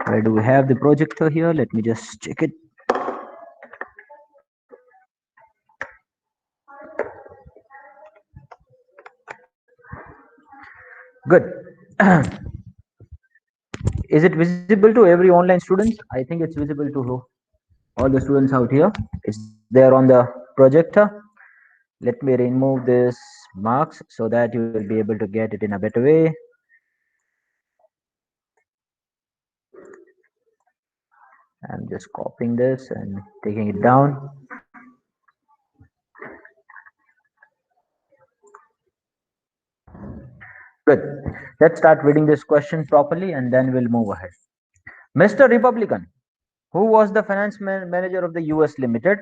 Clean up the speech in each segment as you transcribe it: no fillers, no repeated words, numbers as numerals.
Where do we have the projector here? Let me just check it. Good. Is it visible to every online students? I think it's visible to all the students out here. It's there on the projector. Let me remove this marks so that you will be able to get it in a better way. I'm just copying this and taking it down. Good. Let's start reading this question properly and then we'll move ahead. Mr. Republican, who was the finance manager of the US Limited,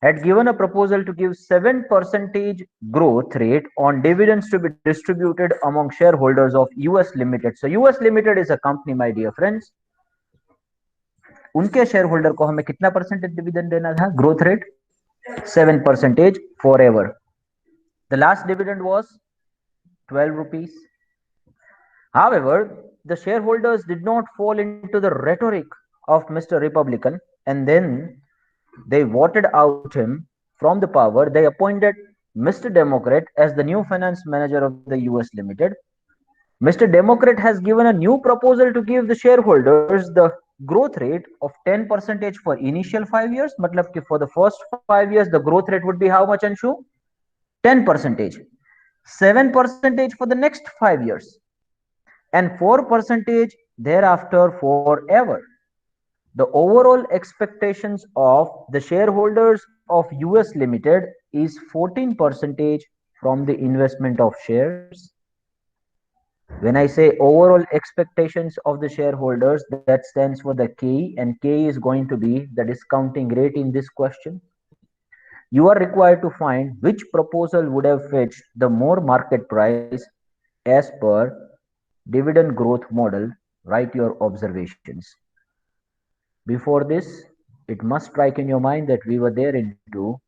had given a proposal to give 7% growth rate on dividends to be distributed among shareholders of US Limited. So US Limited is a company, my dear friends. उनके share holder को हमें कितना percentage dividend देना था? Growth rate 7% forever. The last dividend was 12 rupees. However, the shareholders did not fall into the rhetoric of Mr. Republican, and then they voted out him from the power. They appointed Mr. Democrat as the new finance manager of the US Limited. Mr. Democrat has given a new proposal to give the shareholders the growth rate of 10% for initial 5 years. मतलब कि for the first 5 years the growth rate would be how much, Anshu? 10%. 7% for the next 5 years. And 4% thereafter forever. The overall expectations of the shareholders of US Limited is 14% from the investment of shares. When I say overall expectations of the shareholders, that stands for the K, and K is going to be the discounting rate in this question. You are required to find which proposal would have fetched the more market price as per dividend growth model. Write your observations. Before this, it must strike in your mind that we were there into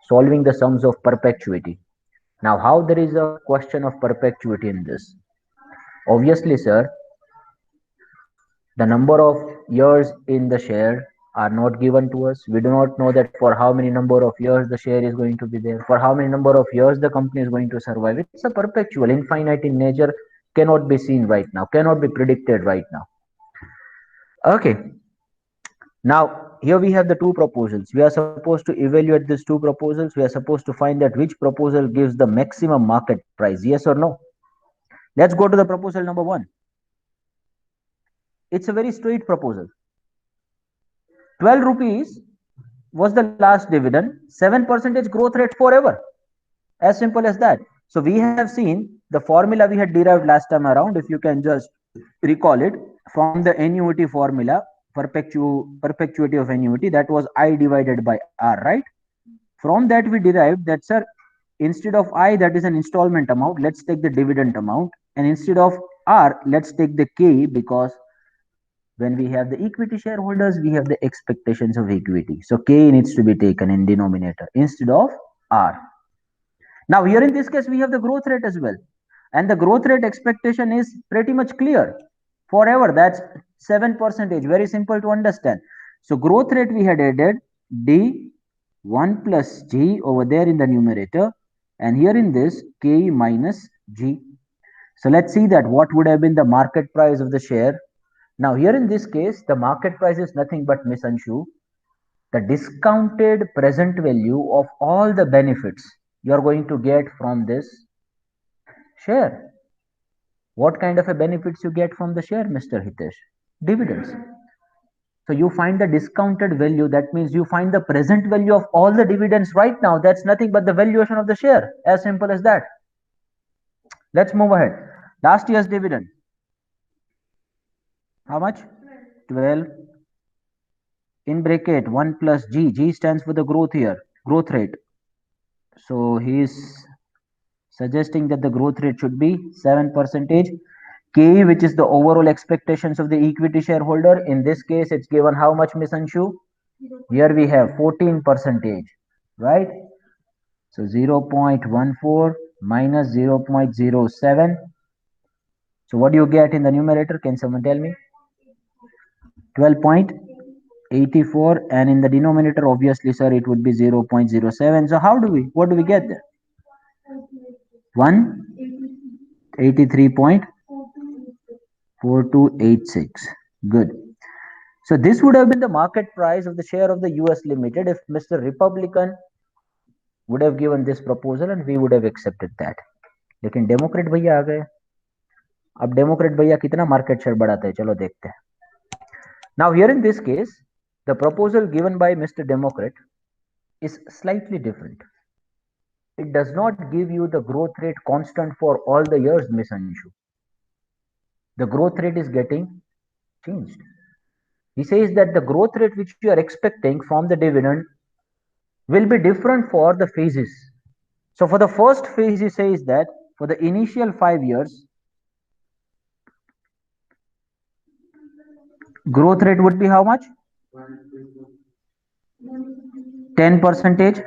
solving the sums of perpetuity. Now, how there is a question of perpetuity in this? Obviously, sir, the number of years in the share are not given to us. We do not know that for how many number of years the share is going to be there, for how many number of years the company is going to survive. It's a perpetual, infinite in nature, cannot be seen right now, cannot be predicted right now. Okay. Now, here we have the two proposals. We are supposed to evaluate these two proposals. We are supposed to find that which proposal gives the maximum market price, yes or no. Let's go to the proposal number 1. It's a very straight proposal. 12 rupees was the last dividend, 7% growth rate forever. As simple as that. So we have seen the formula we had derived last time around. If you can just recall it from the annuity formula, perpetuity of annuity, that was I divided by R, right? From that we derived that, sir, instead of I, that is an installment amount, let's take the dividend amount, and instead of R, let's take the K, because when we have the equity shareholders, we have the expectations of equity. So K needs to be taken in denominator instead of R. Now here in this case, we have the growth rate as well. And the growth rate expectation is pretty much clear. Forever, that's 7%. Very simple to understand. So growth rate we had added D1 plus G over there in the numerator. And here in this, K minus G. So let's see that what would have been the market price of the share. Now here in this case, the market price is nothing but, Miss Anshu, the discounted present value of all the benefits you are going to get from this share. What kind of a benefits you get from the share, Mr. Hitesh? Dividends. So you find the discounted value, that means you find the present value of all the dividends right now. That's nothing but the valuation of the share. As simple as that. Let's move ahead. Last year's dividend. How much? 12. In bracket 1 plus G. G stands for the growth here, growth rate. So he is suggesting that the growth rate should be 7%. K, which is the overall expectations of the equity shareholder. In this case, it's given how much, Miss Anshu? Here we have 14%, right? So 0.14 minus 0.07. So what do you get in the numerator? Can someone tell me? 12.84, and in the denominator, obviously, sir, it would be 0.07. So what do we get there? 183.4286. Good. So this would have been the market price of the share of the US Limited if Mr. Republican would have given this proposal and we would have accepted that. लेकिन Democrat भैया आ गए. अब Democrat भैया कितना market share बढ़ाते हैं, चलो देखते हैं. Now here in this case, the proposal given by Mr. Democrat is slightly different. It does not give you the growth rate constant for all the years, Ms. Anshu. The growth rate is getting changed. He says that the growth rate which you are expecting from the dividend will be different for the phases. So for the first phase, he says that for the initial 5 years, growth rate would be how much? 10%.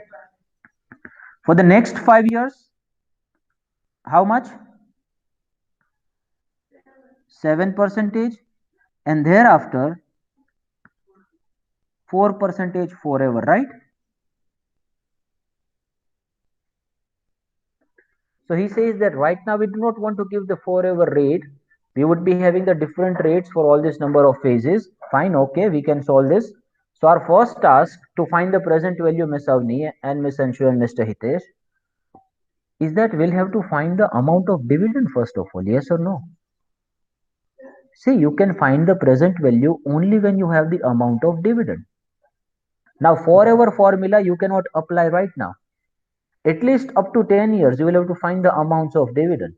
For the next 5 years, how much? 7%, and thereafter 4% forever, right? So he says that right now we do not want to give the forever rate. We would be having the different rates for all this number of phases. Fine, okay, we can solve this. So our first task to find the present value, Ms. Avni and Ms. Anshu and Mr. Hitesh, is that we'll have to find the amount of dividend first of all, yes or no? See, you can find the present value only when you have the amount of dividend. Now, forever formula you cannot apply right now. At least up to 10 years, you will have to find the amounts of dividend.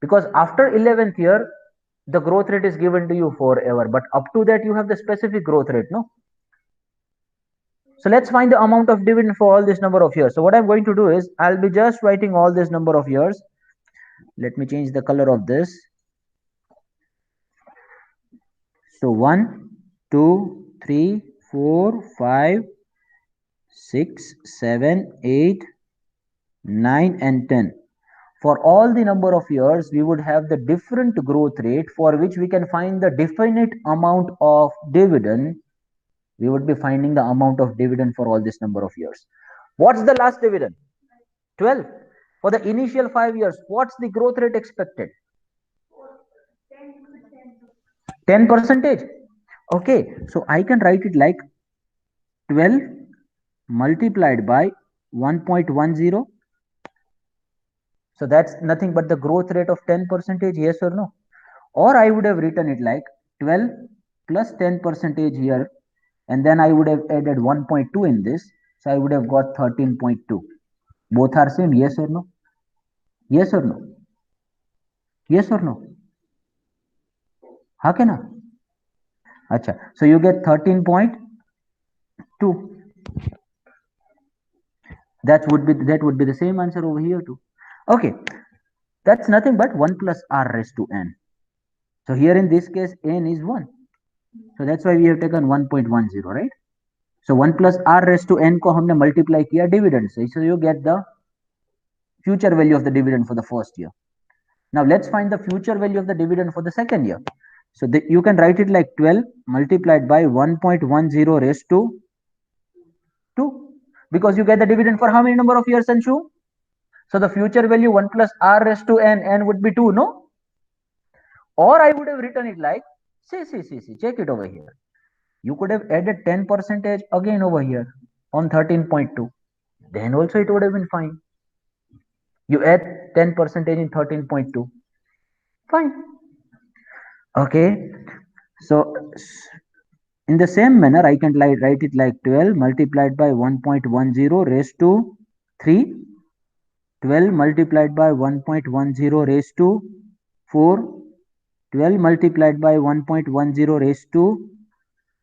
Because after 11th year, the growth rate is given to you forever. But up to that, you have the specific growth rate, no? So let's find the amount of dividend for all this number of years. So what I'm going to do is, I'll be just writing all this number of years. Let me change the color of this. So 1, 2, 3, 4, 5, 6, 7, 8, 9 and 10. For all the number of years, we would have the different growth rate for which we can find the definite amount of dividend. We would be finding the amount of dividend for all this number of years. What's the last dividend? 12. For the initial 5 years, what's the growth rate expected? 10%. Okay, so I can write it like 12 multiplied by 1.10. So that's nothing but the growth rate of 10%, yes or no? Or I would have written it like 12 plus 10% here, and then I would have added 1.2 in this. So I would have got 13.2. Both are same, yes or no? Yes or no? Yes or no? हाँ क्या ना? अच्छा, so you get 13.2. That would be the same answer over here too. Okay, that's nothing but 1 plus r raised to n. So here in this case, n is 1. So that's why we have taken 1.10, right? So 1 plus r raised to n को हमने multiply किया dividend से. So you get the future value of the dividend for the first year. Now let's find the future value of the dividend for the second year. So you can write it like 12 multiplied by 1.10 raised to 2. Because you get the dividend for how many number of years, Anshu? So the future value 1 plus r raised to n would be 2, no? Or I would have written it like, see, check it over here. You could have added 10% again over here on 13.2. Then also it would have been fine. You add 10% in 13.2. Fine. Okay. So in the same manner, I can write it like 12 multiplied by 1.10 raised to 3. 12 multiplied by 1.10 raised to 4. 12 multiplied by 1.10 raised to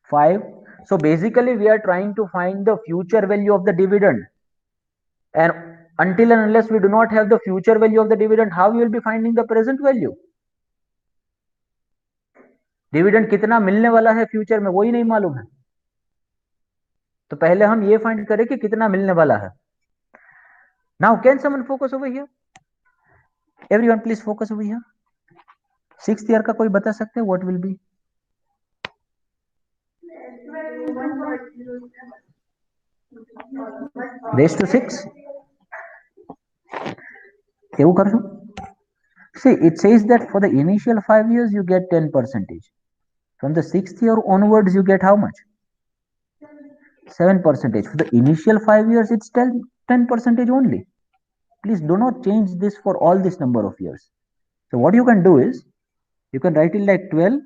5. So basically we are trying to find the future value of the dividend. And until and unless we do not have the future value of the dividend, how we will be finding the present value? Dividend कितना मिलने वाला है future में वही नहीं मालूम है, तो पहले हम ये फाइंड करें कि कितना मिलने वाला है. Now can someone focus over here? Everyone please focus over here. 6th year का कोई बता सकते हैं what will be? raised to 6 એવું કરશું. See, it says that for the initial 5 years you get 10 percentage. From the 6th year onwards you get how much? 7 percentage. For the initial 5 years it's 10 percentage only. Please do not change this for all this number of years. So what you can do is you can write it like 12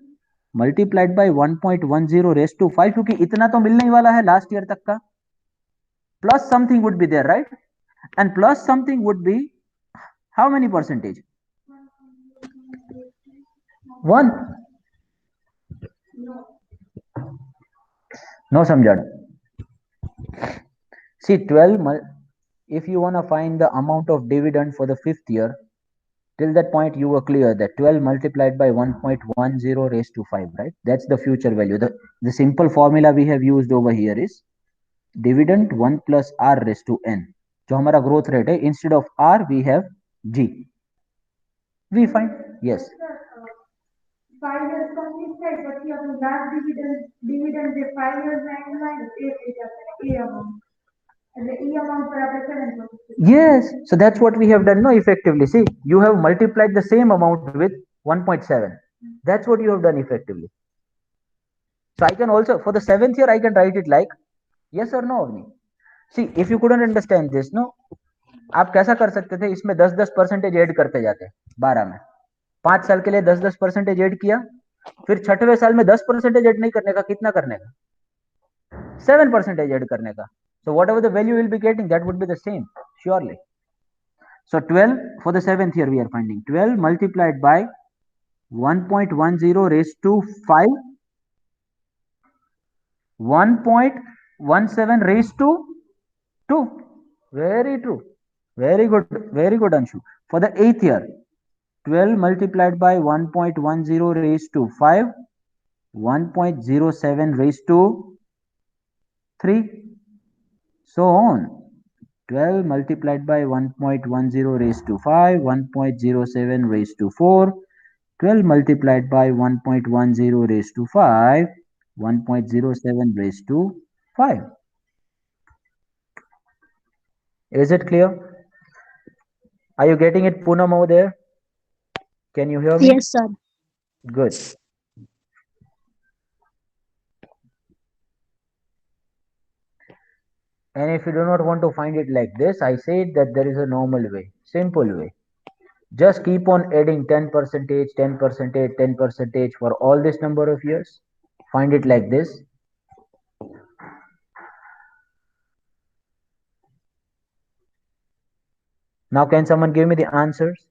multiplied by 1.10 raised to 5, क्योंकि इतना तो मिलने ही वाला है last year तक का, plus something would be there, right? And plus something would be how many percentage? 1. No samjhad. See, 12 if you want to find the amount of dividend for the 5th year, till that point you were clear that 12 multiplied by 1.10 raised to 5, right? That's the future value. The simple formula we have used over here is dividend 1 plus r raised to n. जो हमारा growth rate है, instead of r we have g. We find, yes. 5 years complete થાય પછી આપણું last dividend જે 5 years ના and માં એ થઈ જશે એ amount. Yes, so that's what we have done, no, effectively. See, you have multiplied the same amount with 1.7. That's what you have done effectively. So I can also, for the 7th year, I can write it like yes or no only. See, if you couldn't understand this, no, आप कैसा कर सकते थे, इसमें 10-10 percentage add करते जाते 12 में, 5 साल के लिए 10-10 परसेंटेज ऐड किया, फिर छठवें साल में 10 परसेंटेज ऐड नहीं करने का, कितना करने का? 7 परसेंटेज ऐड करने का. So whatever the value you will be getting, that would be the same, surely. So 12 for the 7th year we are finding 12 multiplied by 1.10 raised to 5, 1.17 raised to 2. Very true. Very good. Very good, Anshu. For the 8th year, 12 multiplied by 1.10 raised to 5, 1.07 raised to 3. So on. 12 multiplied by 1.10 raised to 5, 1.07 raised to 4, 12 multiplied by 1.10 raised to 5, 1.07 raised to 5. Is it clear? Are you getting it, Poonam, over there? Can you hear me? Yes, sir. Good. And if you do not want to find it like this, I said that there is a normal way, simple way. Just keep on adding 10 percentage, 10 percentage, 10 percentage for all this number of years. Find it like this. Now can someone give me the answers?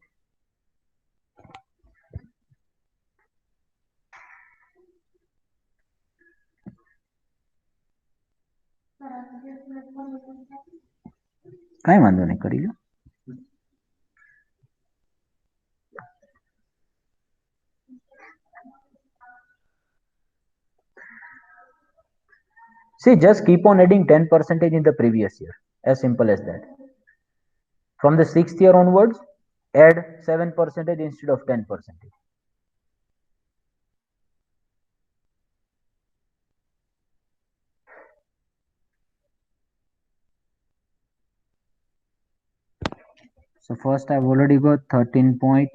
કાંઈ વાંધો નહીં, કરી લો. See, just keep on adding 10 percentage in the previous year. As simple as that. From the 6th year onwards, add 7 percentage instead of 10 percentage. So first I've already got 13.2,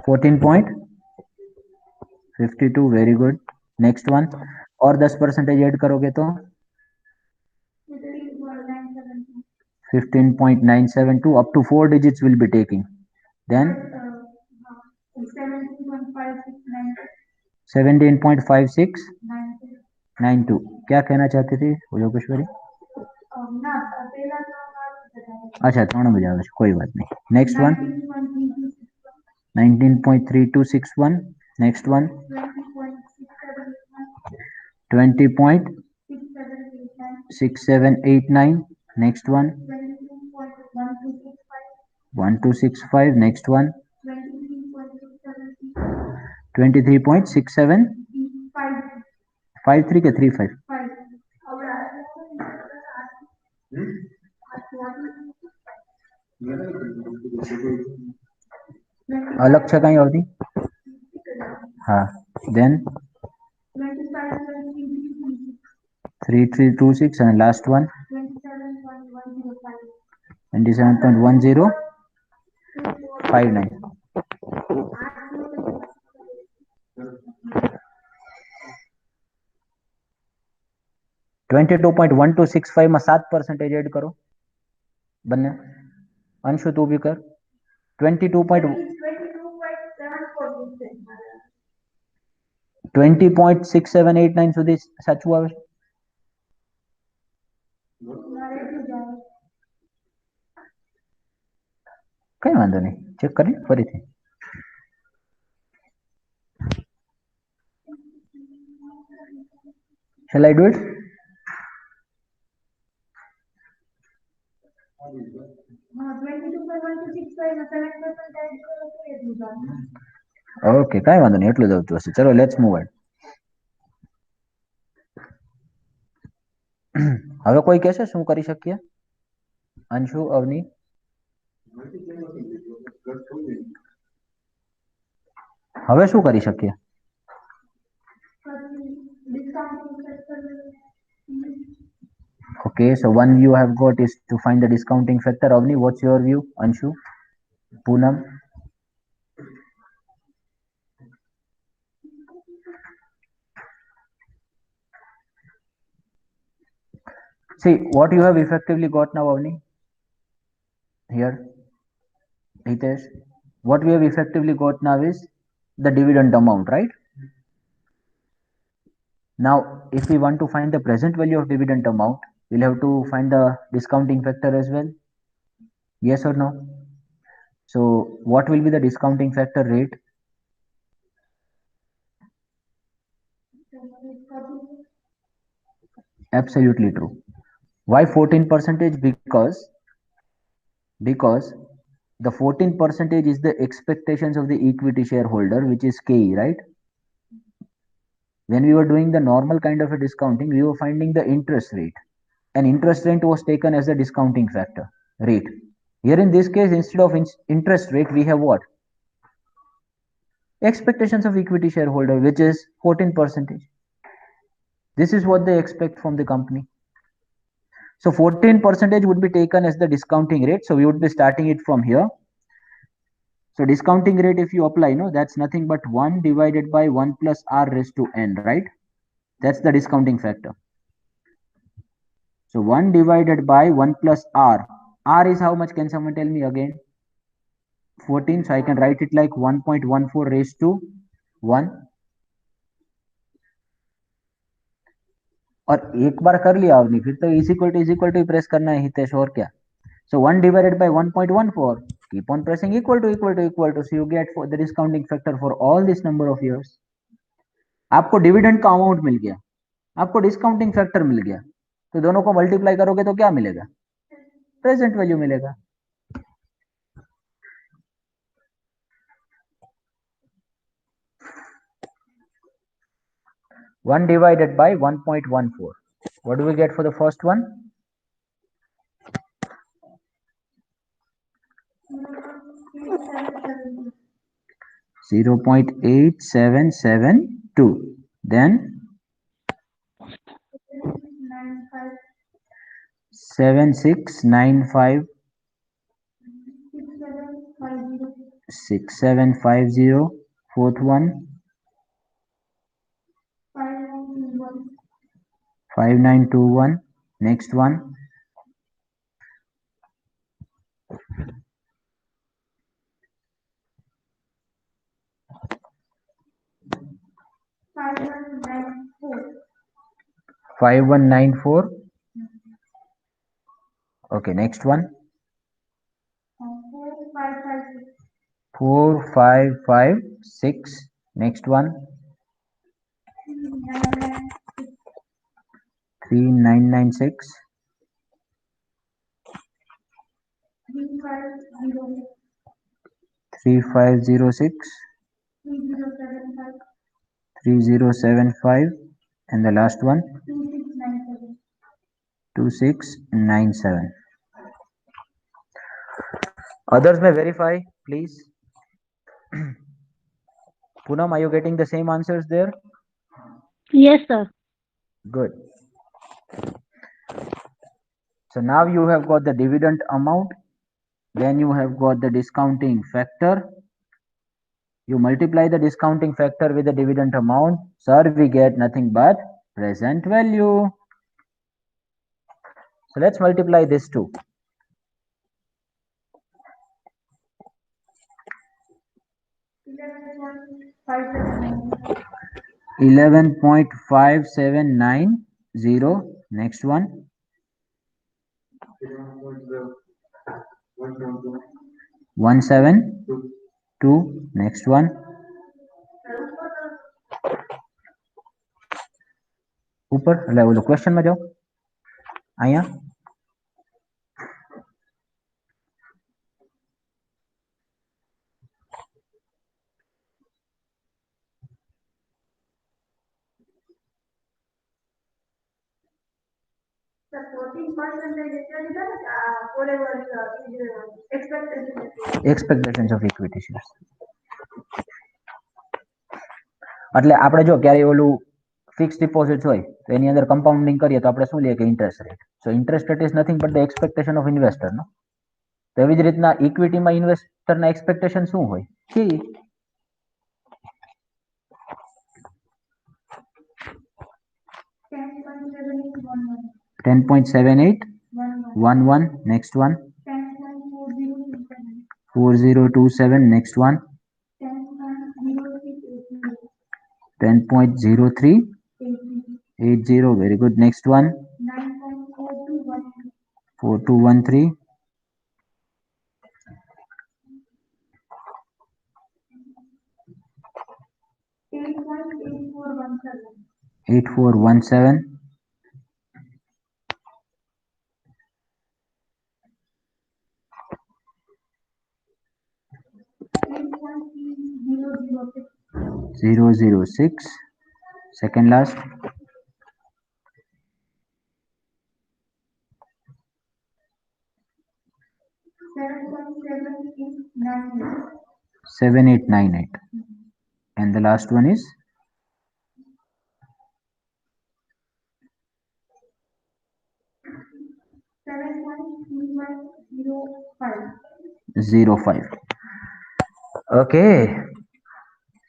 14.52, very good. Next one, और 10 percentage add करोगे तो 15.972, up to 4 digits will be taking. Then 17.5692. क्या कहना चाहती थी योगेश्वरी? अच्छा 3 बजे આવે છે, कोई बात नहीं. Next one 19.3261. Next one 20.6789. Next one 1265. Next one 23.6753 के 35. अलग છે કઈ અવધિ? હા, then 3326 and last one 27.1059. 22.1265 માં 7% એડ કરો બંને. અંશુ તું બી કર. 20.6789 સુધી સાચું આવે છે? કઈ વાંધો નહીં, ચેક કરી ફરીથી. Shall I do it? Okay, કઈ વાંધો નહીં, એટલું જ આવતું હશે. ચલો લેટ્સ મૂવ એડ. હવે કોઈ કહેશે શું કરી શકીએ? અંશુ, અવની? હવે શું કરી શકીએ? Okay, so one view I have got is to find the discounting factor. Avni, what's your view? Anshu, Poonam? See, what you have effectively got now, Avni? Here, Hitesh, what we have effectively got now is the dividend amount, right? Now, if we want to find the present value of dividend amount, we'll have to find the discounting factor as well. Yes or no? So, what will be the discounting factor rate? Absolutely true. Why 14 percentage? Because the 14 percentage is the expectations of the equity shareholder, which is KE, right? When we were doing the normal kind of a discounting, we were finding the interest rate, and interest rate was taken as the discounting factor rate. Here in this case, instead of interest rate, we have what? Expectations of equity shareholder, which is 14 percentage. This is what they expect from the company. So 14 percentage would be taken as the discounting rate. So we would be starting it from here. So discounting rate, if you apply, no, that's nothing but 1 divided by 1 plus r raised to n, right? That's the discounting factor. So 1 divided by 1 plus r. R is how much? Can someone tell me again? 14. So I can write it like 1.14 raised to 1. और एक बार कर लिया आपने, फिर तो is equal to press करना है हितेश, और क्या? So 1 divided by 1.14. Keep on pressing equal to. So you get for the discounting factor for all this number of years. आपको डिविडेंड का अमाउंट मिल गया, आपको डिस्काउंटिंग फैक्टर मिल गया, तो दोनों को मल्टीप्लाई करोगे तो क्या मिलेगा? प्रेजेंट वैल्यू मिलेगा. One divided by 1.14. What do we get for the first one? 0.8772. Then 7695 6750. Fourth one 5921. Next one 5194. Okay, next one 4556. Next one 3996. 3506. 3075. And the last one 2697. Others may verify, please. Poonam, are you getting the same answers there? Yes, sir. Good. So now you have got the dividend amount, then you have got the discounting factor. You multiply the discounting factor with the dividend amount, sir, we get nothing but present value. So let's multiply this too. 11.5790. Next one. 172. Next one. ऊपर એટલે ઓલો question માં જાઓ અહીંયા Sir, 14% forever expectation. expectations of equity shares એટલે આપણે જો ક્યારે ઓલું ફિક્સ ડિપોઝિટ્સ હોય તો એની અંદર કમ્પાઉન્ડિંગ કરીએ તો આપણે શું લઈએ કે interest rate so interest rate is nothing but the expectation of investor નો તેવી જ રીતના ઇક્વિટીમાં ઇન્વેસ્ટરના એક્સપેક્ટેશન શું હોય કે 10.7811. Next one. 4027. Next one. 10.0380. Very good. Next one. 4213. 8417. 006. Second last. 7898. And the last one is 05. Okay.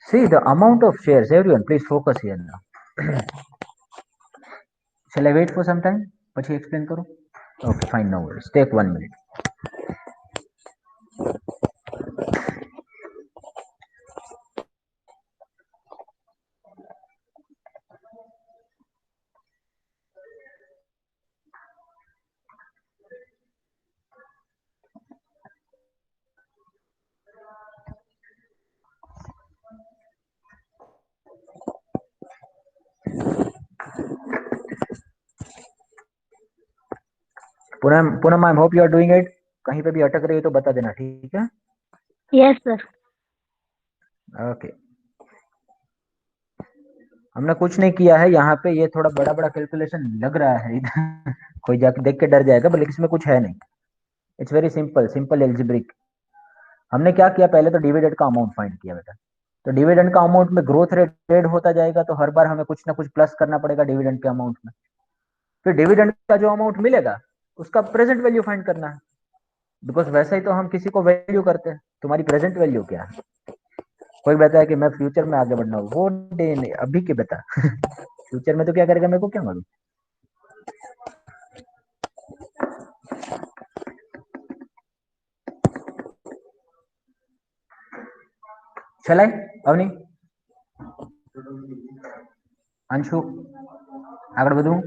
See the amount of shares. Everyone, please focus here now. Shall I wait for some time? Pachi explain karo. Okay, fine, no worries. Take 1 minute. Poonam I hope you are doing it कहीं पे भी अटक रही है तो बता देना ठीक है Yes, sir. ओके हमने कुछ नहीं किया है यहाँ पे ये थोड़ा बड़ा बड़ा कैलकुलेशन लग रहा है इधर कोई जाके देख के डर जाएगा बल्कि इसमें कुछ है नहीं it's very simple simple algebraic हमने क्या किया पहले तो डिविडेंड का अमाउंट फाइंड किया बेटा तो डिविडेंड का अमाउंट में ग्रोथ रेट ऐड होता जाएगा तो हर बार हमें कुछ ना कुछ प्लस करना पड़ेगा डिविडेंड के अमाउंट में फिर डिविडेंड का जो अमाउंट मिलेगा उसका प्रेजेंट वैल्यू फाइंड करना है बिकॉज वैसा ही तो हम किसी को वैल्यू करते हैं तुम्हारी प्रेजेंट वैल्यू क्या है कोई कहता है कि मैं फ्यूचर में आगे बढ़ना हूँ वो डे नहीं अभी के बता फ्यूचर में तो क्या करेगा मेरे को क्या मालूम चलाए अवनी अंशु આગળ બધું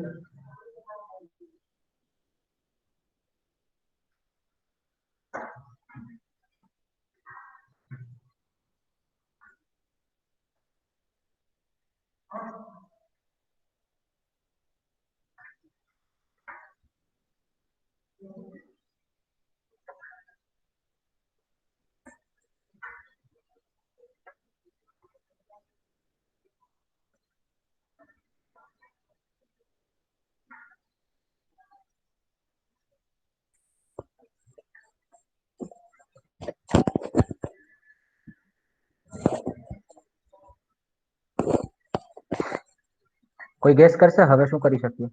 कोई ગેસ કરશે હવે શું કરી શકીએ?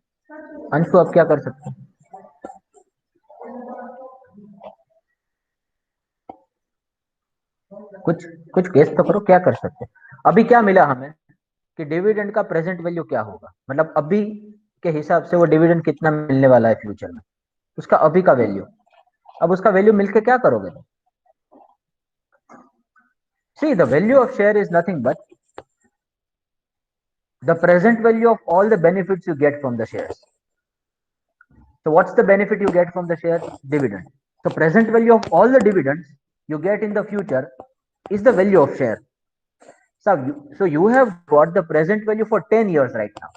અંશુ આપ क्या कर सकते हैं? कुछ कुछ गेस तो करो, क्या कर सकते हैं? अभी क्या मिला हमें कि डिविडेंड का प्रेजेंट वैल्यू क्या होगा, मतलब अभी के हिसाब से वो डिविडेंड कितना मिलने वाला है फ्यूचर में, उसका अभी का वैल्यू। अब उसका वैल्यू मिलके क्या करोगे? See the value of share is nothing but the present value of all the benefits you get from the shares. So what's the benefit you get from the share? Dividend. So present value of all the dividends you get in the future is the value of share. So you have got the present value for 10 years right now.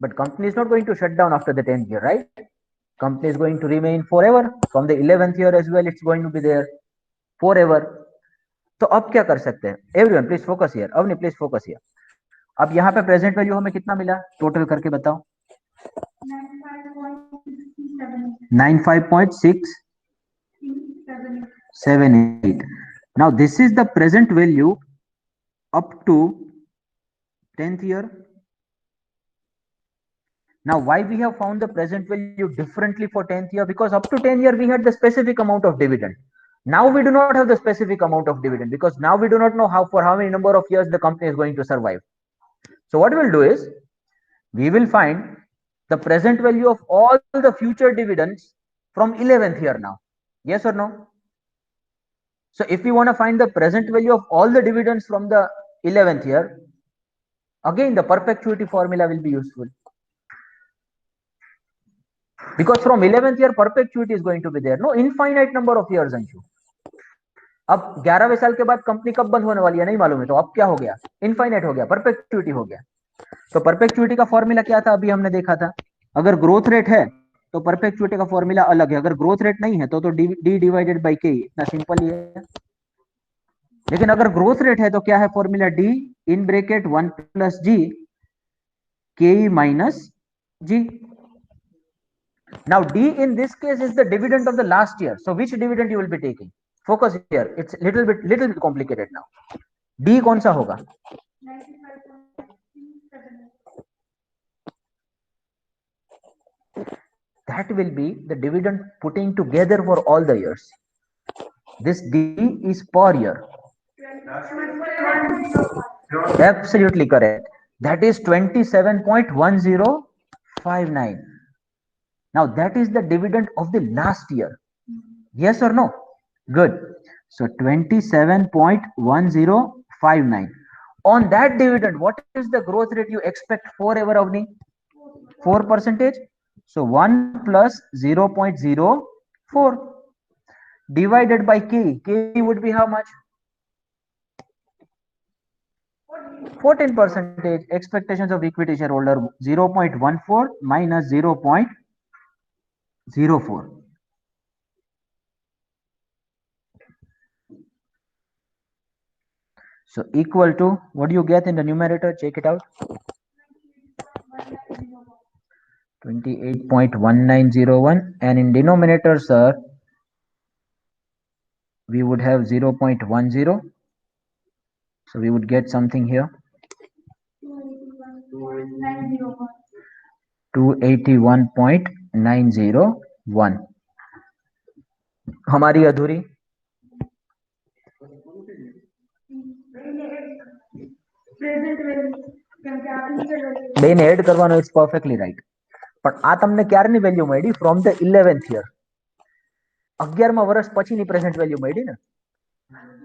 But company is not going to shut down after the 10th year, right? Company is going to remain forever. From the 11th year as well, it's going to be there forever. तो अब क्या कर सकते हैं? Everyone please focus here, Avni please focus here. अब यहाँ पे present value हमें कितना मिला, टोटल करके बताओ। 95.678. Now this is the present value up to 10th year. Now why we have found the present value differently for 10th year? Because up to 10 year we had the specific amount of dividend. Now we do not have the specific amount of dividend because now we do not know for how many number of years the company is going to survive. So what we'll do is we will find the present value of all the future dividends from 11th year now. Yes or no? So if we want to find the present value of all the dividends from the 11th year, again the perpetuity formula will be useful. Because from 11th year perpetuity is going to be there, no infinite number of years Anshu. अब 11वें साल के बाद company कब बंद होने वाली है नहीं मालूम है, तो अब क्या हो गया? इनफाइनाइट हो गया, परपेचुइटी हो गया। तो परपेचुइटी का फॉर्मूला क्या था अभी हमने देखा था, अगर ग्रोथ रेट है तो परपेचुइटी का फॉर्मूला अलग है, अगर ग्रोथ रेट नहीं है तो डी डिवाइडेड बाई के, इतना सिंपल ही है। लेकिन अगर ग्रोथ रेट है तो क्या है formula? D in bracket 1 plus G के minus G. Now D in this case is the dividend of the last year. So which dividend you will be taking? Focus here. It's little bit complicated now. D कौन सा होगा? 95.37. That will be the dividend putting together for all the years. This D is per year. Absolutely correct. That is 27.1059. Now that is the dividend of the last year. Yes or no? Good. So 27.1059. On that dividend, what is the growth rate you expect forever, Avni? 4%. So 1 plus 0.04 divided by K. K would be how much? 14%. Expectations of equity shareholder 0.14 minus 0.04. So equal to, what do you get in the numerator? Check it out. 28.1901, and in denominator, sir, we would have 0.10. So we would get something here. 281.901. हमारी अधूरी બેને add કરવાનો, it's perfectly right. પણ આ તમને ક્યારની value મળી? From the 11th year, 11મા વર્ષ પછીની પ્રેઝન્ટ વેલ્યુ મળી ને।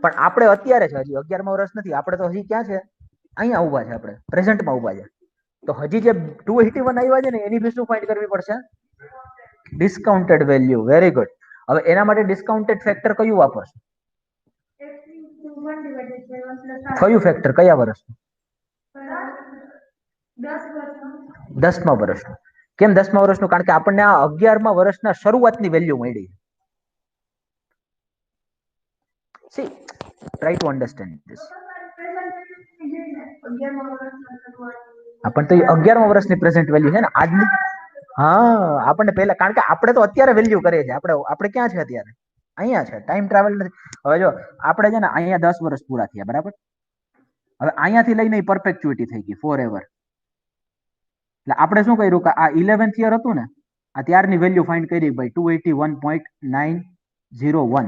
પણ આપણે અત્યારે છે, હજી 11મા વર્ષ નથી, આપણે તો હજી ક્યાં છે? અહીંયા ઊભા છે, આપણે પ્રેઝન્ટમાં ઊભા છે। તો હજી જે 281 આવ્યા છે ને એની બી શું ફાઇન્ડ કરવી પડશે? Discounted value. Very good. હવે એના માટે ડિસ્કાઉન્ટેડ ફેક્ટર કયું વાપરશું? કયું ફેક્ટર? કયા વર્ષનું? 10મા વર્ષનું। કેમ 10મા વર્ષનું? કારણ કે આપણને આ 11મા વર્ષના શરૂઆતની વેલ્યુ મળી। See, try to understand this. આપણને તો 11મા વર્ષની પ્રેઝન્ટ વેલ્યુ છે ને આજની। હા, આપણને પહેલા, કારણ કે આપણે તો અત્યારે વેલ્યુ કરીએ છીએ, આપણે ક્યાં છે અત્યારે? અહીંયા છે, ટાઈમ ટ્રાવેલ નથી। હવે જો આપણે છે ને અહીંયા 10 વર્ષ પૂરા થયા, બરાબર? હવે અહીંયાથી લઈને પરપેચ્યુઇટી થઈ ગઈ, ફોર એવર। એટલે આપણે શું કર્યું કે આ 11th યર હતું ને, આ ત્યારની વેલ્યુ ફાઇન્ડ કરી ભાઈ 281.901.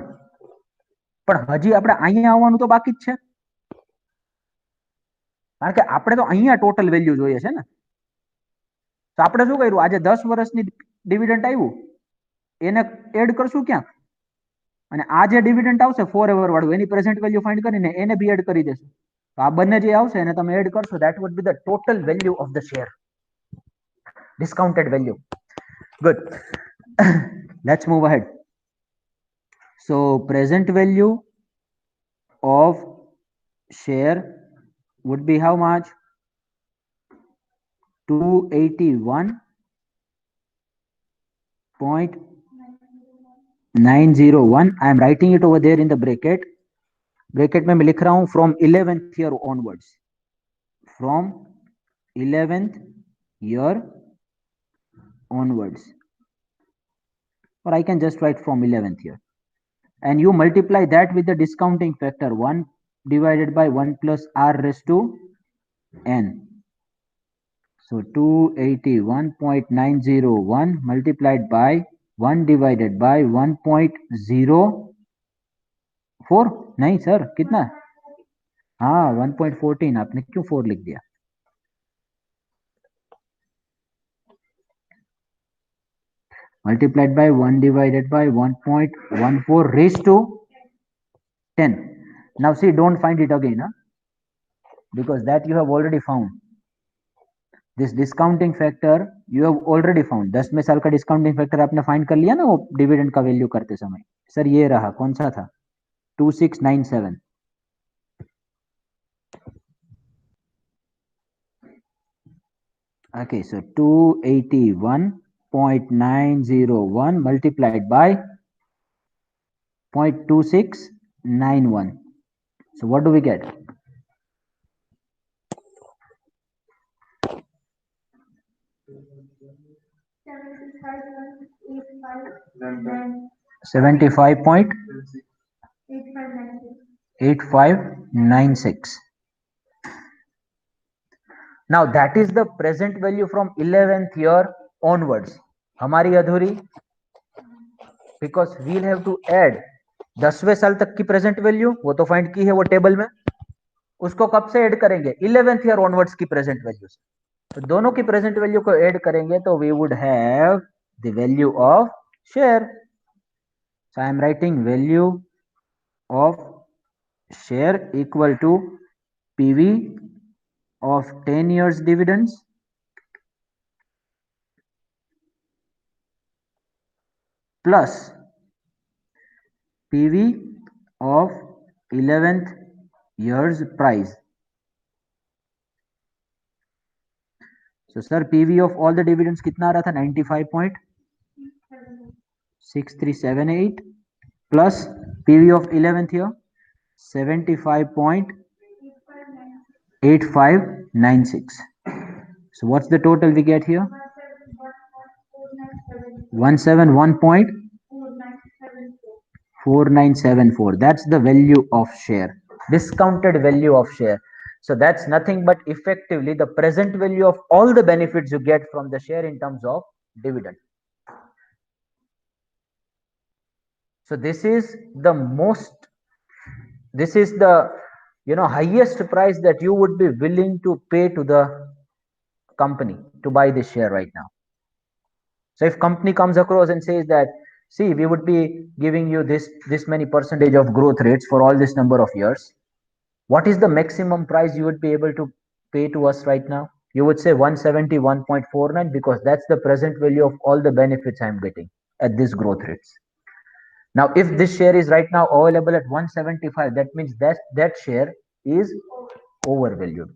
પણ હજી આપણે અહીંયા આવવાનું તો બાકી જ છે, કારણ કે આપણે તો અહીંયા ટોટલ વેલ્યુ જોઈએ છે ને. તો આપણે શું કર્યું, આજે 10 વર્ષની ડિવિડન્ડ આવ્યું એને એડ કરશું ક્યાંક, અને આ જે ડિવિડન્ડ આવશે ફોરએવર વાળું એની પ્રેઝન્ટ વેલ્યુ ફાઇન્ડ કરીને એને બી એડ કરી દેશું. તો આ બંને જે આવશે એને તમે એડ કરશો, that would be the total value of the share, discounted value. Good. Let's move ahead. So present value of share would be how much? 281.901. I am writing it over there in the bracket. Bracket में मैं लिख रहा हूं from 11th year onwards, from 11th year onwards, or I can just write from 11th year, and you multiply that with the discounting factor 1 divided by 1 plus r raised to n. So 281.901 multiplied by 1 divided by 1.04. नहीं sir, कितना? हाँ 1.14. आपने क्यों 4 लिख दिया? Multiplied by 1 divided by 1.14 raised to 10. Now see, don't find it again, huh? Because that you have already found. This discounting factor you have already found. 10 में साल का डिस्काउंटिंग फैक्टर आपने फाइंड कर लिया ना वो डिविडेंड का वैल्यू करते समय. सर ये रहा, कौन सा था? 2697. Okay, so 281.901 multiplied by 0.2691. So what do we get? 75.8596. Now that is the present value from 11th year onwards. हमारी अधूरी, because we'll have to add 10वें साल तक की प्रेजेंट वैल्यू, वो तो फाइंड की है वो टेबल में, उसको कब से ऐड करेंगे? 11th ईयर ऑनवर्ड्स की प्रेजेंट वैल्यू से. तो दोनों की प्रेजेंट वैल्यू को ऐड करेंगे तो we would have the value of share. So I am writing value of share equal to PV of 10 years dividends plus PV of 11th years price. So sir, PV of all the dividends कितना आ रहा था? 95.6378 plus PV of 11th year 75.8596. So what's the total we get here? 171.4974. That's the value of share, discounted value of share. So that's nothing but effectively the present value of all the benefits you get from the share in terms of dividend. So this is the highest price that you would be willing to pay to the company to buy this share right now. So if company comes across and says that, see, we would be giving you this many percentage of growth rates for all this number of years, what is the maximum price you would be able to pay to us right now? You would say 171.49, because that's the present value of all the benefits I'm getting at this growth rates. Now, if this share is right now available at 175, that means that share is overvalued.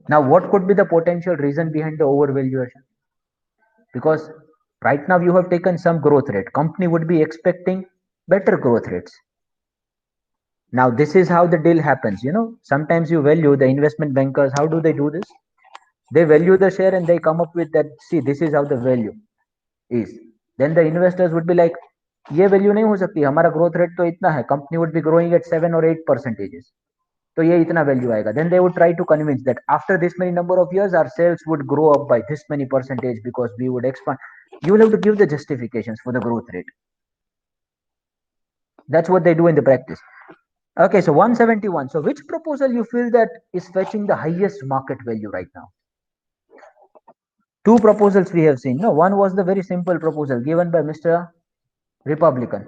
Now, what could be the potential reason behind the overvaluation? Because right now you have taken some growth rate. Company would be expecting better growth rates. Now, this is how the deal happens. Sometimes you value the investment bankers. How do they do this? They value the share and they come up with that. See, this is how the value is. Then the investors would be like, ये value नहीं हो सकती, हमारा growth rate तो इतना है. Company would be growing at 7 or 8%. तो ये इतना वैल्यू आएगा. Then they would try to convince that after this many number of years our sales would grow up by this many percentage because we would expand. You will have to give the justifications for the growth rate. That's what they do in the practice. Okay, so 171. So which proposal you feel that is fetching the highest market value right now? Two proposals we have seen. No, one was the very simple proposal given by Mr. Republican.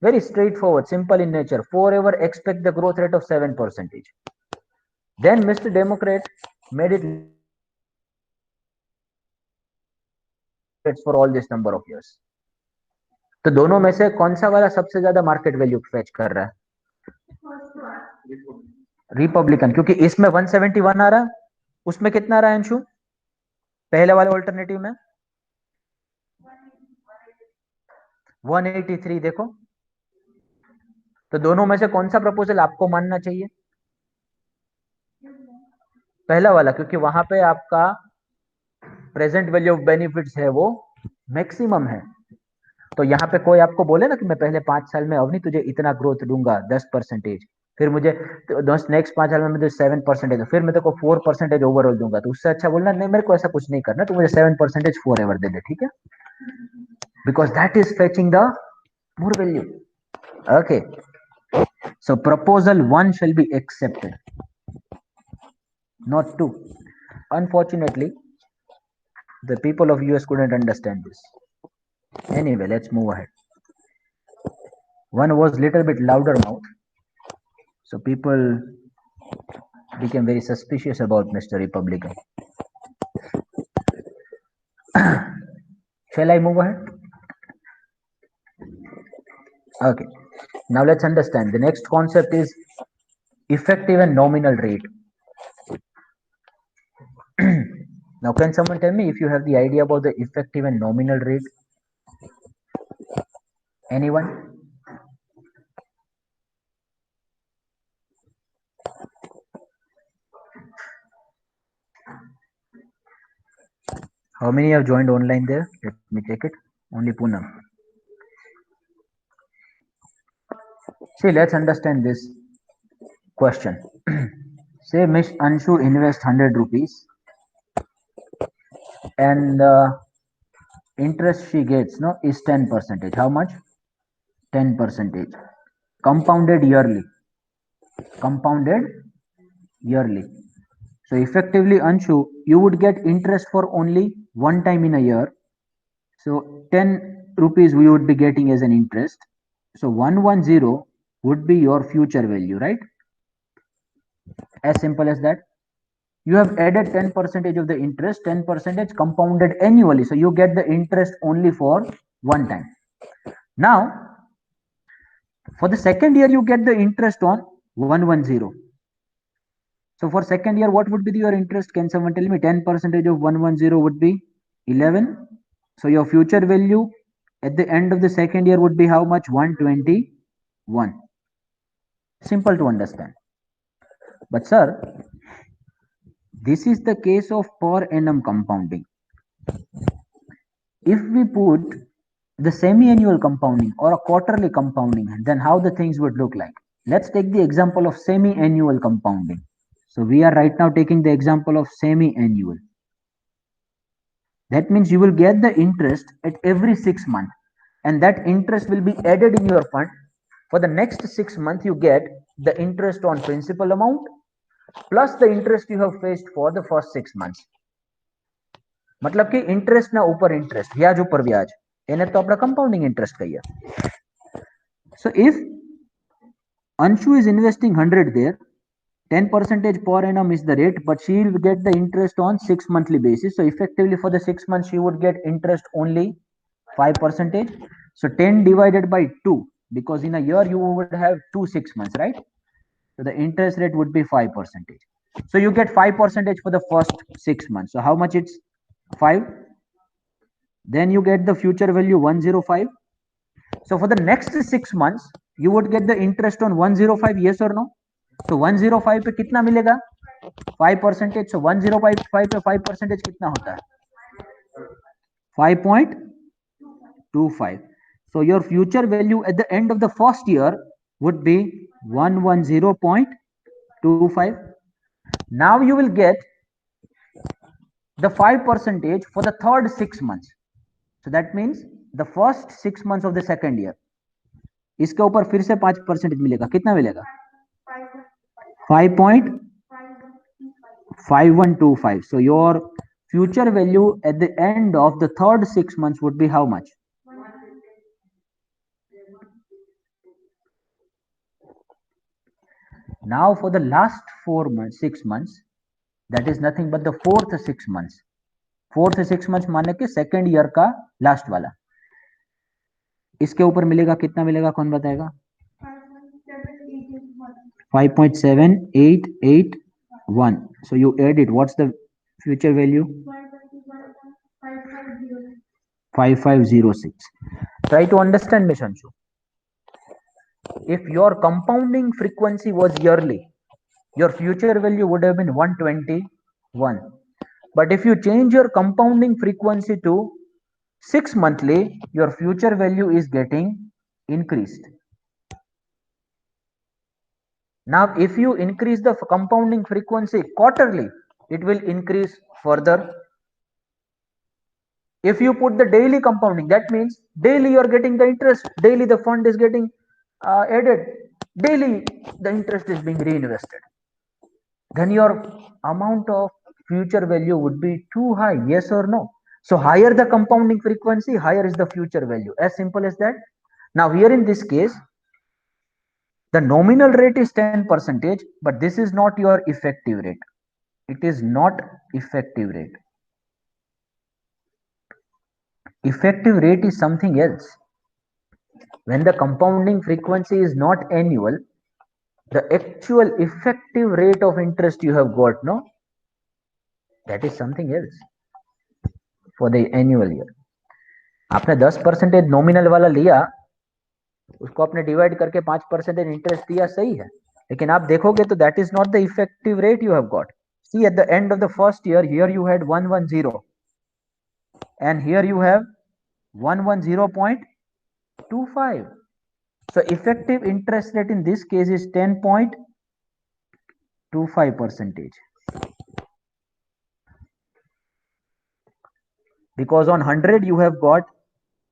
Very straightforward, simple in nature. Forever expect the growth rate of 7%. Then Mr. Democrat made it for all this number of years. तो दोनों में से कौन सा वाला सबसे ज्यादा market value fetch कर रहा है? रिपब्लिकन, क्योंकि इसमें 171 आ रहा है, उसमें कितना आ रहा है अंशु पहले वाले ऑल्टरनेटिव में? 183. देखो, तो दोनों में से कौन सा प्रपोजल आपको मानना चाहिए? पहला वाला, क्योंकि वहां पे आपका प्रेजेंट वैल्यू ऑफ बेनिफिट्स है वो मैक्सिमम है. तो यहाँ पे कोई आपको बोले ना कि मैं पहले 5 साल में अवनी तुझे इतना ग्रोथ दूंगा 10%, फिर मुझे नेक्स्ट 5 साल में मुझे 7%, फिर मैं तेको 4% ओवरऑल दूंगा, तो उससे अच्छा बोलना नहीं मेरे को ऐसा कुछ नहीं करना, तो मुझे 7% फॉर एवर दे दे, ठीक है? Because that is fetching the more value. Okay, so proposal 1 shall be accepted, not 2. Unfortunately, the people of US couldn't understand this. Anyway, let's move ahead. One was little bit louder mouth, so people became very suspicious about Mr. Republican. Shall I move ahead? Okay, now let's understand. The next concept is effective and nominal rate. Now, can someone tell me if you have the idea about the effective and nominal rate? Anyone? How many have joined online there? Let me check it. Only Poonam. See, let's understand this question. Say Miss Anshu invest 100 rupees and interest she gets is 10%. How much? 10%. Compounded yearly. So effectively, Anshu, you would get interest for only one time in a year. So 10 rupees we would be getting as an interest. So 110 would be your future value, right? As simple as that. You have added 10% of the interest, 10% compounded annually. So you get the interest only for one time. Now, for the second year, you get the interest on 110. So for second year, what would be your interest? Can someone tell me? 10% of 110 would be 11. So your future value at the end of the second year would be how much? 121. Simple to understand. But sir, this is the case of per annum compounding. If we put the semi-annual compounding or a quarterly compounding, then how the things would look like? Let's take the example of semi-annual compounding. So we are right now taking the example of semi-annual. That means you will get the interest at every 6 months, and that interest will be added in your fund. For the next 6 months, you get the interest on principal amount plus the interest you have faced for the first 6 months. मतलब कि interest ना ऊपर interest, ब्याज ऊपर ब्याज, એને તો આપણે compounding interest કહીએ. So if Anshu is investing 100 there, 10% per annum is the rate, but she will get the interest on 6 monthly basis. So effectively for the 6 months, she would get interest only 5%. So 10 divided by 2, because in a year you would have 2 6 months, right? So the interest rate would be 5%. So you get 5% for the first 6 months. So how much it's 5? Then you get the future value 105. So for the next 6 months, you would get the interest on 105, yes or no? So 105 पे कितना मिलेगा? 5%. So 105 पे 5% कितना होता है? 5.25. So your future value at the end of the first year would be 110.25. 25. Now you will get the 5% for the third 6 months. So that means the first 6 months of the second year. इसके ऊपर फिर से 5% मिलेगा. कितना मिलेगा? 5.5125. So your future value at the end of the third 6 months would be how much? Now for the last 6 months, that is nothing but the fourth 6 months. Fourth 6 month माने कि second year का last वाला. इसके ऊपर मिलेगा कितना मिलेगा? कौन बताएगा? 5.7881. So you add it. What's the future value? 5506. Try to understand me, Shanshu. If your compounding frequency was yearly, your future value would have been 121. But if you change your compounding frequency to 6 monthly, your future value is getting increased. Now, if you increase the compounding frequency quarterly, it will increase further. If you put the daily compounding, that means daily you are getting the interest, daily the fund is getting added, daily the interest is being reinvested. Then your amount of future value would be too high, yes or no? So higher the compounding frequency, higher is the future value. As simple as that. Now here in this case, the nominal rate is 10%, but this is not your effective rate. It is not effective rate. Effective rate is something else. When the compounding frequency is not annual, the actual effective rate of interest you have got, no? That is something else. For the annual year. आपने 10% nominal वाला लिया, उसको आपने divide करके 5% interest दिया, सही है, लेकिन आप देखोगे तो that is not the effective rate you have got. See at the end of the first year, here you had 110 and here you have 110.25. So effective interest rate in this case is 10.25%. Because on 100 you have got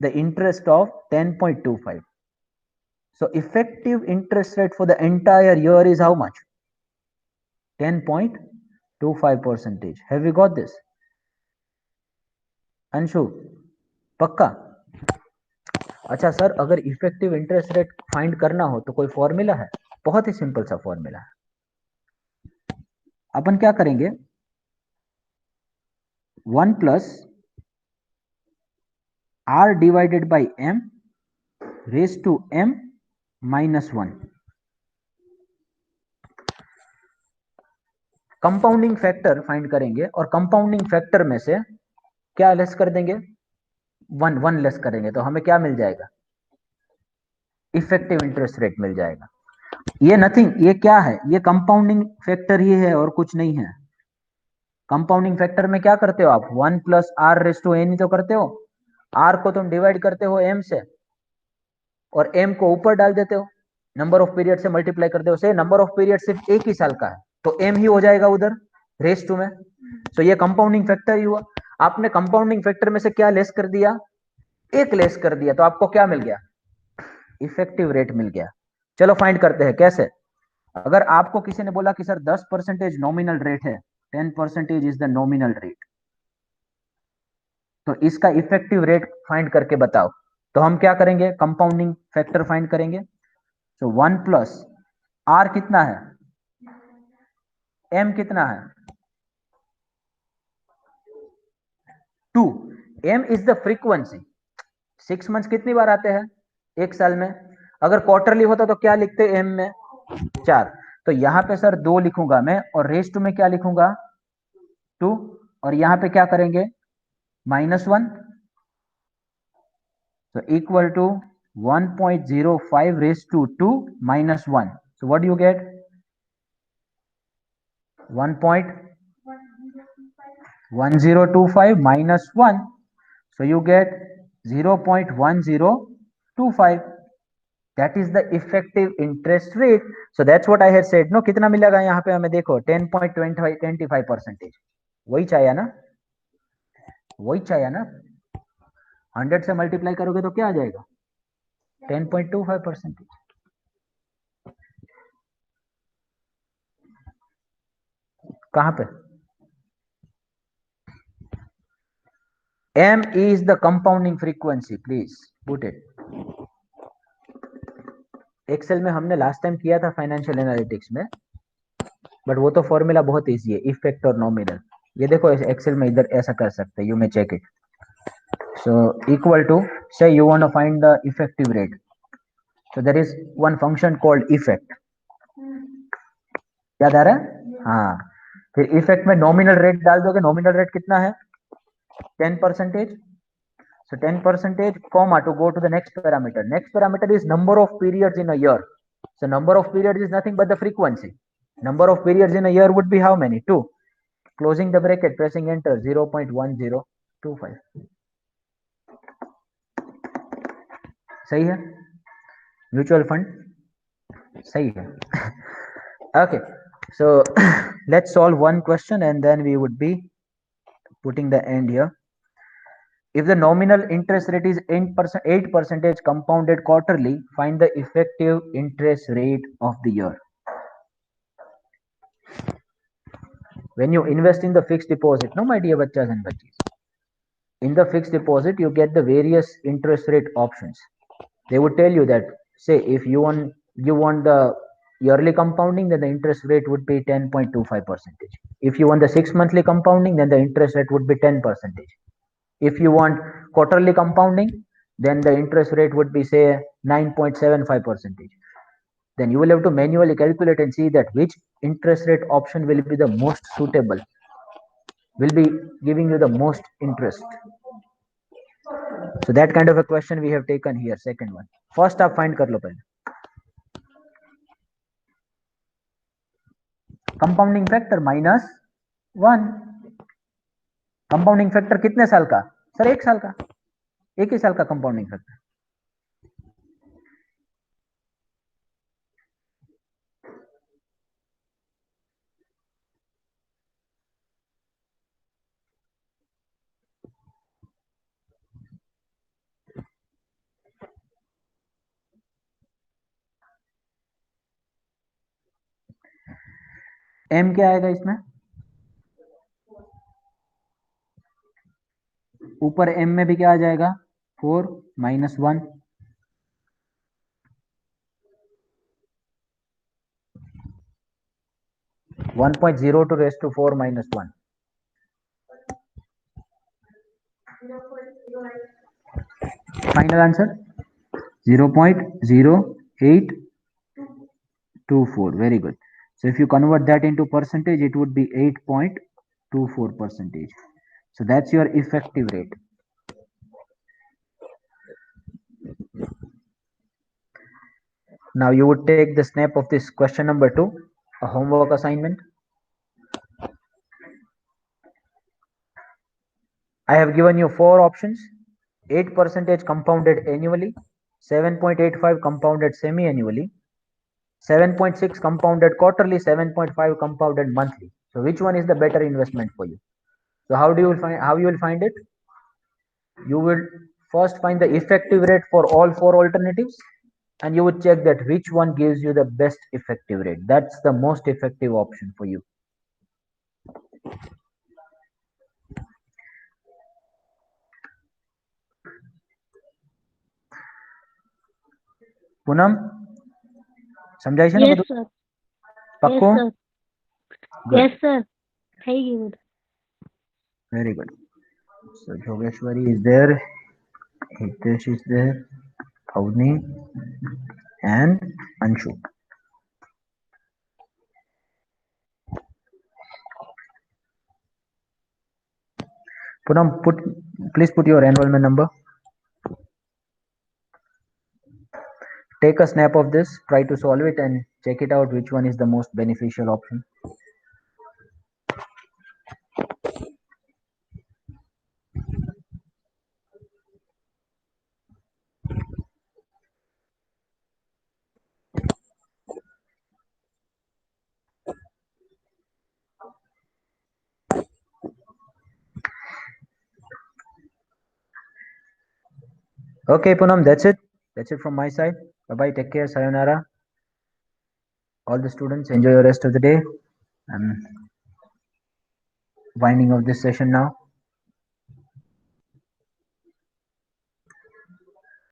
the interest of 10.25. So effective interest rate for the entire year is how much? 10.25%. Have we got this? Anshu पक्का? अच्छा sir, अगर effective interest rate find करना हो तो कोई formula है? बहुत ही simple सा फॉर्मूला है. अपन क्या करेंगे? 1 plus r divided by m raise to m minus 1. Compounding factor find करेंगे और कंपाउंडिंग फैक्टर में से क्या लेस कर देंगे? 1 लेस करेंगे तो हमें क्या मिल जाएगा? इफेक्टिव इंटरेस्ट रेट मिल जाएगा. ये नथिंग, ये क्या है? ये कंपाउंडिंग फैक्टर ही है और कुछ नहीं है. कंपाउंडिंग फैक्टर में क्या करते हो आप? 1 plus R raise to N ही तो करते हो. आर को तुम डिवाइड करते हो एम से और एम को ऊपर डाल देते हो, नंबर ऑफ पीरियड से मल्टीप्लाई करते हो. से नंबर ऑफ पीरियड सिर्फ एक ही साल का है तो एम ही हो जाएगा उधर रेज टू में. तो ये कंपाउंडिंग फैक्टर ही हुआ. आपने कंपाउंडिंग फैक्टर में से क्या लेस कर दिया? एक लेस कर दिया, तो आपको क्या मिल गया? इफेक्टिव रेट मिल गया. चलो फाइंड करते हैं कैसे. अगर आपको किसी ने बोला कि सर 10% नॉमिनल रेट है, 10% इज द नॉमिनल रेट, तो इसका इफेक्टिव रेट फाइंड करके बताओ, तो हम क्या करेंगे? कंपाउंडिंग फैक्टर फाइंड करेंगे. तो 1 प्लस आर कितना है? एम कितना है? 2. M is the frequency. 6 months कितनी बार आते हैं एक साल में? अगर क्वार्टरली होता तो क्या लिखते एम में? 4. तो यहां पे सर 2 लिखूंगा मैं और रेस टू में क्या लिखूंगा? 2. और यहां पे क्या करेंगे? -1. तो equal to 1.05 raise to 2 minus 1. So what do you get? 1.1025 minus 1. So you get 0.1025. That is the effective interest rate. So that's what I had said. No, कितना मिलेगा यहाँ पे हमें देखो 10.25%. वही चाहिए ना, वही चाहिए ना. 100 से मल्टीप्लाई करोगे तो क्या आ जाएगा? 10.25%. कहां पे? M is the compounding frequency. Please put it. Excel में हमने लास्ट टाइम किया था फाइनेंशियल एनालिटिक्स में, बट वो तो फॉर्मूला बहुत इजी है, इफेक्ट और नॉमिनल. ये देखो एक्सेल में इधर ऐसा कर सकते हैं, you may check it. So equal to, say you want to find the effective rate, so there is one function called effect. याद आ रहा है? हाँ. फिर इफेक्ट में नॉमिनल रेट डाल दोगे. नॉमिनल रेट कितना है? 10%. So 10% comma to go to the next parameter. Next parameter is number of periods in a year. So number of periods is nothing but the frequency. Number of periods in a year would be how many? 2. Closing the bracket, pressing enter, 0.1025. सही है? Mutual fund सही है. Okay, so let's solve one question and then we would be putting the end here. If the nominal interest rate is 8% compounded quarterly, find the effective interest rate of the year. When you invest in the fixed deposit, no, my dear bachas and bachis, in the fixed deposit you get the various interest rate options. They would tell you that, say, if you want the yearly compounding, then the interest rate would be 10.25%. If you want the 6 monthly compounding, then the interest rate would be 10%. If you want quarterly compounding, then the interest rate would be, say, 9.75%. Then you will have to manually calculate and see that which interest rate option will be the most suitable, will be giving you the most interest. So that kind of a question we have taken here. Second one. First आप find कर लो पहले. Compounding factor -1. Compounding factor कितने साल का? Sir 1 साल का. 1 ही साल का compounding factor. M क्या आएगा इसमें? ऊपर M में भी क्या आ जाएगा? 4 -1. 1.02 raised to 4 -1. Final answer 0.0824. Very good. So if you convert that into percentage, it would be 8.24%. So that's your effective rate. Now you would take the snap of this question number 2, a homework assignment. I have given you 4 options: 8% compounded annually, 7.85 compounded semi-annually, 7.6 compounded quarterly, 7.5 compounded monthly. So which one is the better investment for you? So how you will find it? You will first find the effective rate for all 4 alternatives, and you would check that which one gives you the best effective rate. That's the most effective option for you. Poonam समझाई છે ને Yes, બધું? sir. પક્કો? Yes, sir. Good. Yes, sir. Thank you. Very good. So Yogeshwari is there, Hitesh is there, Avni and Anshu. Punam, please put your enrollment number. Take a snap of this, try to solve it and check it out which one is the most beneficial option. Okay, Poonam, that's it. That's it from my side. Bye bye. Take care. Sayonara. All the students, enjoy the rest of the day. I'm winding up this session now.